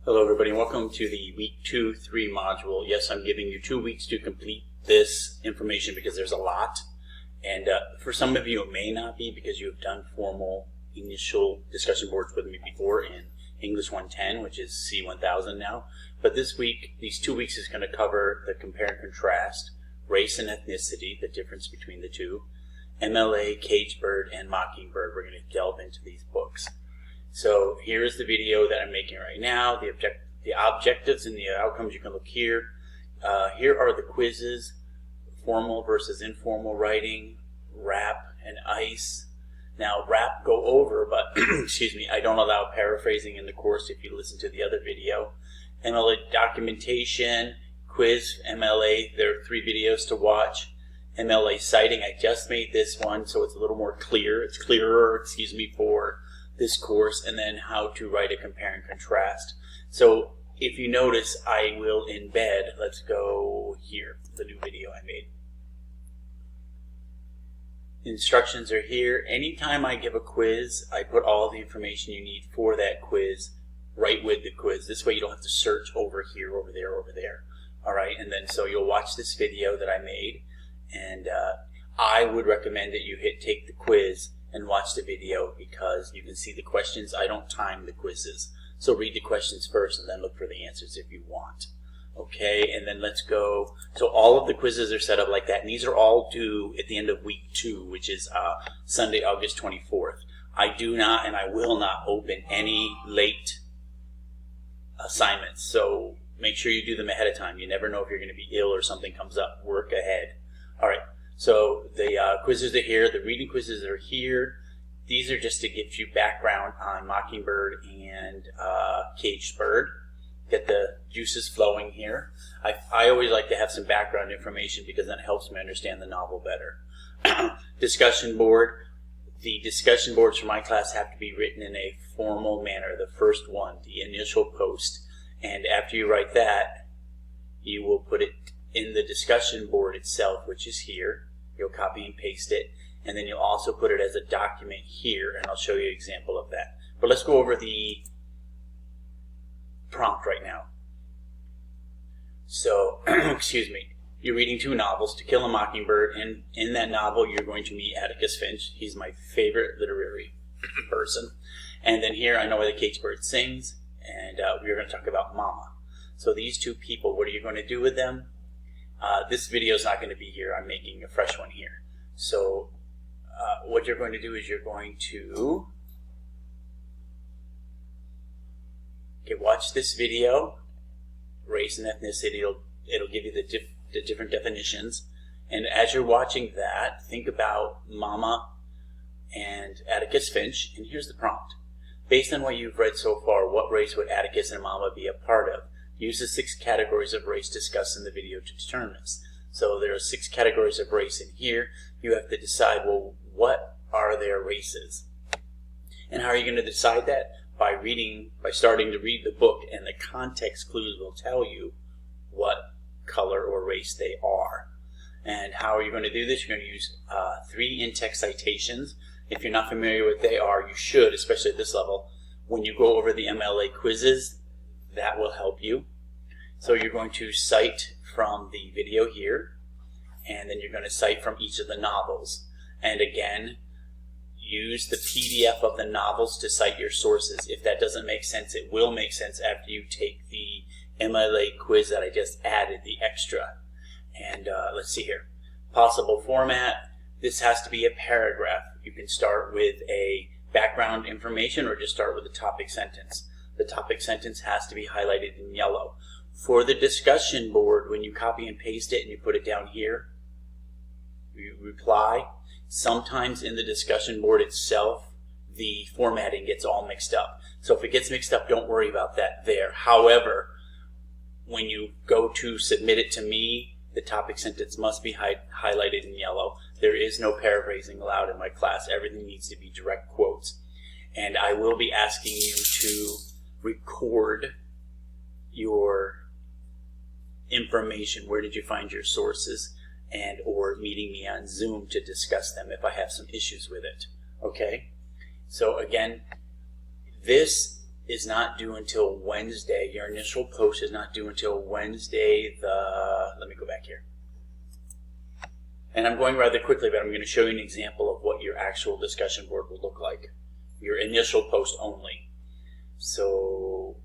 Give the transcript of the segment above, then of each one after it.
Hello everybody, and welcome to the week 2-3 module. Yes, I'm giving you 2 weeks to complete this information because there's a lot. And for some of you it may not be because you have done formal initial discussion boards with me before in English 110, which is C1000 now. But this week, these 2 weeks is going to cover the compare and contrast, race and ethnicity, the difference between the two, MLA, Caged Bird, and Mockingbird. We're going to delve into these books. So here's the video that I'm making right now, the objectives and the outcomes. You can look here. Here are the quizzes, formal versus informal writing, rap, and ICE. Now rap go over, but excuse me, I don't allow paraphrasing in the course if you listen to the other video. MLA documentation, quiz, MLA, there are 3 videos to watch. MLA citing, I just made this one so it's a little more clear. It's clearer, excuse me, for this course, and then how to write a compare and contrast. So if you notice, I will embed, let's go here, the new video I made. Instructions are here. Anytime I give a quiz, I put all the information you need for that quiz right with the quiz. This way you don't have to search over here, over there, over there. Alright, and then so you'll watch this video that I made, and I would recommend that you take the quiz and watch the video because you can see the questions. I don't time the quizzes. So read the questions first and then look for the answers if you want. Okay, and then let's go. So all of the quizzes are set up like that, and these are all due at the end of week 2, which is Sunday, August 24th. I do not and I will not open any late assignments, so make sure you do them ahead of time. You never know if you're going to be ill or something comes up. Work ahead. All right. So the quizzes are here, the reading quizzes are here. These are just to give you background on Mockingbird and Caged Bird. Get the juices flowing here. I always like to have some background information because that helps me understand the novel better. Discussion board. The discussion boards for my class have to be written in a formal manner. The first one, the initial post. And after you write that, you will put it in the discussion board itself, which is here. You'll copy and paste it, and then you'll also put it as a document here, and I'll show you an example of that. But let's go over the prompt right now. So, excuse me, you're reading 2 novels, To Kill a Mockingbird, and in that novel you're going to meet Atticus Finch. He's my favorite literary person. And then here, I Know Why the Caged Bird Sings, and we're going to talk about Mama. So these 2 people, what are you going to do with them? This video is not going to be here. I'm making a fresh one here. So what you're going to do is you're going to watch this video, race and ethnicity. It'll give you the different definitions. And as you're watching that, think about Mama and Atticus Finch. And here's the prompt. Based on what you've read so far, what race would Atticus and Mama be a part of? Use the 6 categories of race discussed in the video to determine this. So there are 6 categories of race in here. You have to decide, well, what are their races? And how are you going to decide that? By starting to read the book, and the context clues will tell you what color or race they are. And how are you going to do this? You're going to use 3 in-text citations. If you're not familiar with what they are, you should, especially at this level. When you go over the MLA quizzes, that will help you. So you're going to cite from the video here, and then you're going to cite from each of the novels. And again, use the PDF of the novels to cite your sources. If that doesn't make sense, it will make sense after you take the MLA quiz that I just added, the extra. And let's see here. Possible format. This has to be a paragraph. You can start with a background information or just start with a topic sentence. The topic sentence has to be highlighted in yellow. For the discussion board, when you copy and paste it and you put it down here, you reply. Sometimes in the discussion board itself, the formatting gets all mixed up. So if it gets mixed up, don't worry about that there. However, when you go to submit it to me, the topic sentence must be highlighted in yellow. There is no paraphrasing allowed in my class. Everything needs to be direct quotes. And I will be asking you to record your information. Where did you find your sources? And or meeting me on Zoom to discuss them if I have some issues with it. Okay? So again, this is not due until Wednesday. Your initial post is not due until Wednesday let me go back here. And I'm going rather quickly, but I'm going to show you an example of what your actual discussion board will look like. Your initial post only. So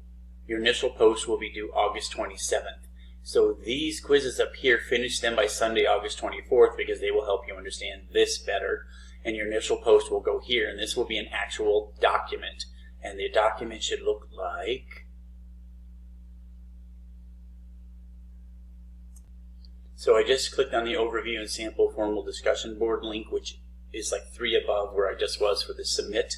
your initial post will be due August 27th. So these quizzes up here, finish them by Sunday, August 24th, because they will help you understand this better. And your initial post will go here, and this will be an actual document. And the document should look like... So I just clicked on the overview and sample formal discussion board link, which is like 3 above where I just was for the submit.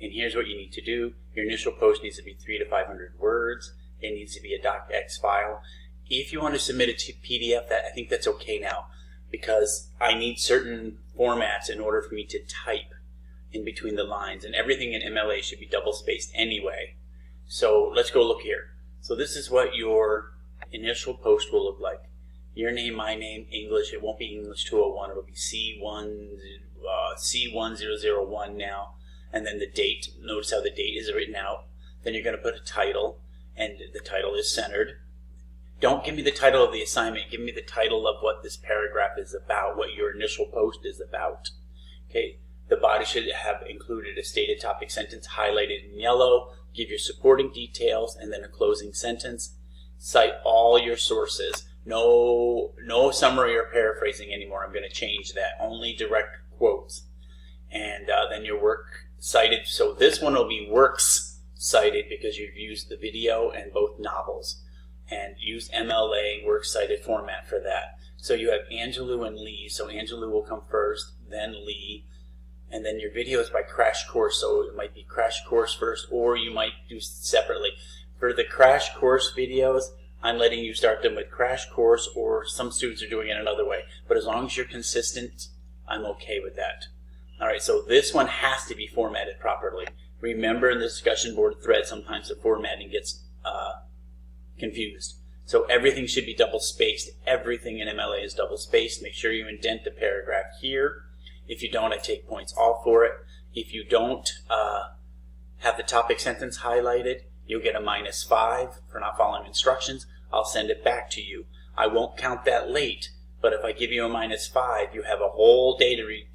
And here's what you need to do. Your initial post needs to be 300 to 500 words. It needs to be a docx file. If you want to submit it to PDF, I think that's okay now, because I need certain formats in order for me to type in between the lines, and everything in MLA should be double spaced anyway. So let's go look here. So this is what your initial post will look like. Your name, my name, English. It won't be English 201. It'll be C1001 now. And then the date. Notice how the date is written out. Then you're going to put a title, and the title is centered. Don't give me the title of the assignment. Give me the title of what this paragraph is about, what your initial post is about. Okay. The body should have included a stated topic sentence highlighted in yellow. Give your supporting details, and then a closing sentence. Cite all your sources. No summary or paraphrasing anymore. I'm going to change that. Only direct quotes. And then your work cited. So this one will be works cited because you've used the video and both novels. And use MLA, works cited format for that. So you have Angelou and Lee. So Angelou will come first, then Lee. And then your video is by Crash Course. So it might be Crash Course first, or you might do separately. For the Crash Course videos, I'm letting you start them with Crash Course, or some students are doing it another way. But as long as you're consistent, I'm okay with that. All right, so this one has to be formatted properly. Remember, in the discussion board thread, sometimes the formatting gets confused. So everything should be double spaced. Everything in MLA is double spaced. Make sure you indent the paragraph here. If you don't, I take points off for it. If you don't have the topic sentence highlighted, you'll get a -5 for not following instructions. I'll send it back to you. I won't count that late, but if I give you a -5, you have a whole day to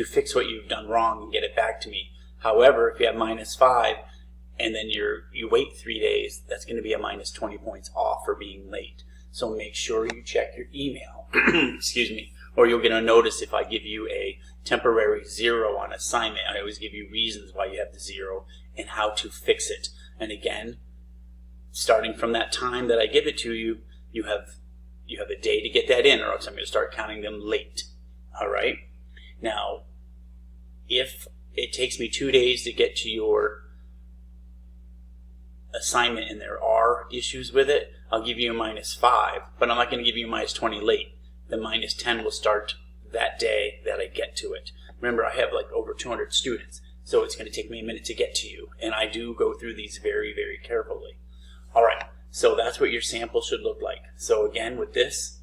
fix what you've done wrong and get it back to me. However, if you have -5 and then you wait 3 days, that's going to be a -20 points off for being late. So make sure you check your email, excuse me, or you'll get a notice if I give you a temporary 0 on assignment. I always give you reasons why you have the 0 and how to fix it. And again, starting from that time that I give it to you, you have a day to get that in, or else I'm going to start counting them late. All right? Now, if it takes me 2 days to get to your assignment and there are issues with it, I'll give you a -5, but I'm not going to give you a -20 late. The -10 will start that day that I get to it. Remember, I have like over 200 students, so it's going to take me a minute to get to you, and I do go through these very, very carefully. All right, so that's what your sample should look like. So again, with this,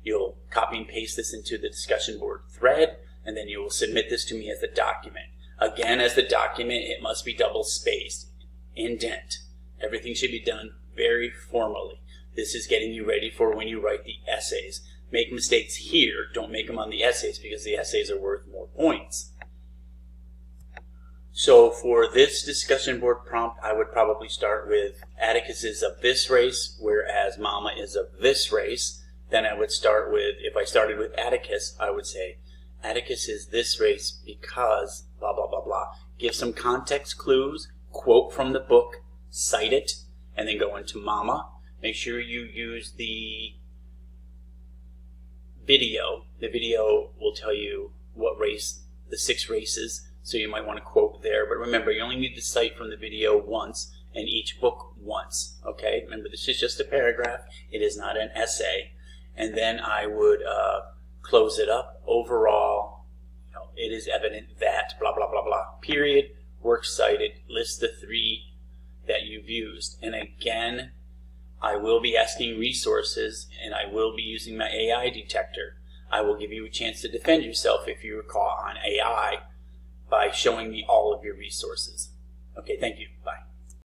you'll copy and paste this into the discussion board thread, and then you will submit this to me as a document. Again, as the document, it must be double spaced, indent. Everything should be done very formally. This is getting you ready for when you write the essays. Make mistakes here. Don't make them on the essays, because the essays are worth more points. So for this discussion board prompt, I would probably start with Atticus is of this race, whereas Mama is of this race. Then I would start with, if I started with Atticus, I would say, Atticus is this race because blah, blah, blah, blah. Give some context clues, quote from the book, cite it, and then go into Mama. Make sure you use the video. The video will tell you what race, the 6 races, so you might want to quote there. But remember, you only need to cite from the video once and each book once. Okay? Remember, this is just a paragraph. It is not an essay. And then I would close it up. Overall, it is evident that blah, blah, blah, blah. Period. Works cited. List the 3 that you've used. And again, I will be asking resources, and I will be using my AI detector. I will give you a chance to defend yourself if you were caught on AI by showing me all of your resources. Okay, thank you. Bye.